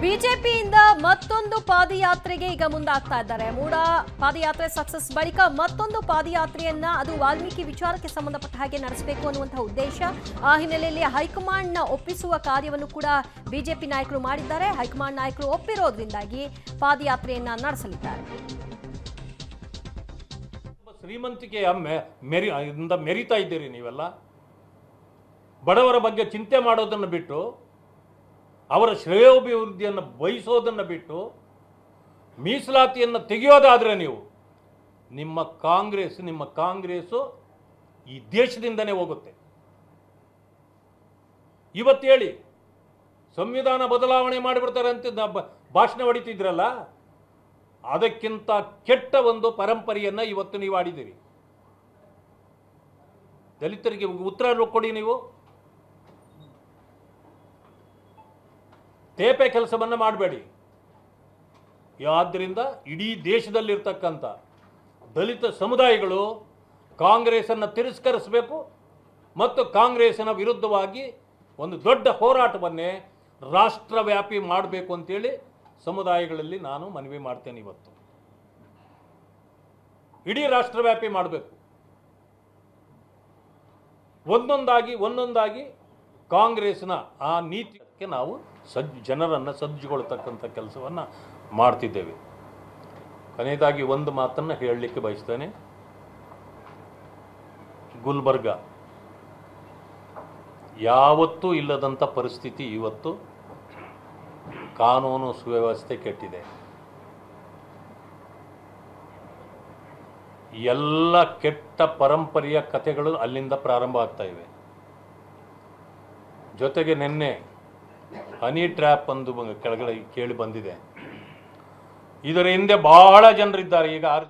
ಬಿಜೆಪಿಯಿಂದ ಮತ್ತೊಂದು ಪಾದಯಾತ್ರೆಗೆ ಈಗ ಮುಂದಾಗ್ತಾ ಇದ್ದಾರೆ. ಮೂಡ ಪಾದಯಾತ್ರೆ ಸಕ್ಸಸ್ ಬಳಿಕ ಮತ್ತೊಂದು ಪಾದಯಾತ್ರೆಯನ್ನ ಅದು ವಾಲ್ಮೀಕಿ ವಿಚಾರಕ್ಕೆ ಸಂಬಂಧಪಟ್ಟ ಹಾಗೆ ನಡೆಸಬೇಕು ಅನ್ನುವಂತಹ ಉದ್ದೇಶ. ಆ ಹಿನ್ನೆಲೆಯಲ್ಲಿ ಹೈಕಮಾಂಡ್ನ ಒಪ್ಪಿಸುವ ಕಾರ್ಯವನ್ನು ಕೂಡ ಬಿಜೆಪಿ ನಾಯಕರು ಮಾಡಿದ್ದಾರೆ. ಹೈಕಮಾಂಡ್ ನಾಯಕರು ಒಪ್ಪಿರೋದ್ರಿಂದಾಗಿ ಪಾದಯಾತ್ರೆಯನ್ನ ನಡೆಸಲಿದ್ದಾರೆ. ಶ್ರೀಮಂತಿಕೆಯ ಮೆರಿತಾ ಇದ್ದೀರಿ ನೀವೆಲ್ಲ. ಬಡವರ ಬಗ್ಗೆ ಚಿಂತೆ ಮಾಡೋದನ್ನು ಬಿಟ್ಟು, ಅವರ ಶ್ರೇಯೋಭಿವೃದ್ಧಿಯನ್ನು ಬಯಸೋದನ್ನು ಬಿಟ್ಟು ಮೀಸಲಾತಿಯನ್ನು ತೆಗೆಯೋದಾದರೆ ನಿಮ್ಮ ಕಾಂಗ್ರೆಸ್ಸು ಈ ದೇಶದಿಂದನೇ ಹೋಗುತ್ತೆ. ಇವತ್ತು ಹೇಳಿ, ಸಂವಿಧಾನ ಬದಲಾವಣೆ ಮಾಡಿಬಿಡ್ತಾರೆ ಅಂತ ಭಾಷಣ ಹೊಡಿತಿದ್ರಲ್ಲ, ಅದಕ್ಕಿಂತ ಕೆಟ್ಟ ಒಂದು ಪರಂಪರೆಯನ್ನು ಇವತ್ತು ನೀವು ಆಡಿದ್ದೀರಿ. ದಲಿತರಿಗೆ ಉತ್ತರ ಕೊಡಿ. ನೀವು ತೇಪೆ ಕೆಲಸವನ್ನು ಮಾಡಬೇಡಿ. ಆದ್ದರಿಂದ ಇಡೀ ದೇಶದಲ್ಲಿರ್ತಕ್ಕಂಥ ದಲಿತ ಸಮುದಾಯಗಳು ಕಾಂಗ್ರೆಸ್ಸನ್ನು ತಿರಸ್ಕರಿಸಬೇಕು ಮತ್ತು ಕಾಂಗ್ರೆಸ್ಸಿನ ವಿರುದ್ಧವಾಗಿ ಒಂದು ದೊಡ್ಡ ಹೋರಾಟವನ್ನೇ ರಾಷ್ಟ್ರವ್ಯಾಪಿ ಮಾಡಬೇಕು ಅಂತೇಳಿ ಸಮುದಾಯಗಳಲ್ಲಿ ನಾನು ಮನವಿ ಮಾಡ್ತೇನೆ. ಇವತ್ತು ಇಡೀ ರಾಷ್ಟ್ರವ್ಯಾಪಿ ಮಾಡಬೇಕು. ಒಂದೊಂದಾಗಿ ಕಾಂಗ್ರೆಸ್ನ ಆ ನೀತಿಗೆ ನಾವು ಜನರನ್ನು ಸಜ್ಜುಗೊಳ್ತಕ್ಕಂಥ ಕೆಲಸವನ್ನು ಮಾಡ್ತಿದ್ದೇವೆ. ಕೊನೆಯದಾಗಿ ಒಂದು ಮಾತನ್ನು ಹೇಳಲಿಕ್ಕೆ ಬಯಸ್ತೇನೆ. ಗುಲ್ಬರ್ಗ ಯಾವತ್ತೂ ಇಲ್ಲದಂಥ ಪರಿಸ್ಥಿತಿ ಇವತ್ತು. ಕಾನೂನು ಸುವ್ಯವಸ್ಥೆ ಕೆಟ್ಟಿದೆ. ಎಲ್ಲ ಕೆಟ್ಟ ಪರಂಪರೆಯ ಕಥೆಗಳು ಅಲ್ಲಿಂದ ಪ್ರಾರಂಭ ಆಗ್ತಾ ಇವೆ. ಜೊತೆಗೆ ನಿನ್ನೆ ಹನಿ ಟ್ರ್ಯಾಪ್ ಒಂದು ಕೆಳಗಡೆ ಕೇಳಿ ಬಂದಿದೆ. ಇದರ ಹಿಂದೆ ಬಹಳ ಜನರಿದ್ದಾರೆ. ಈಗ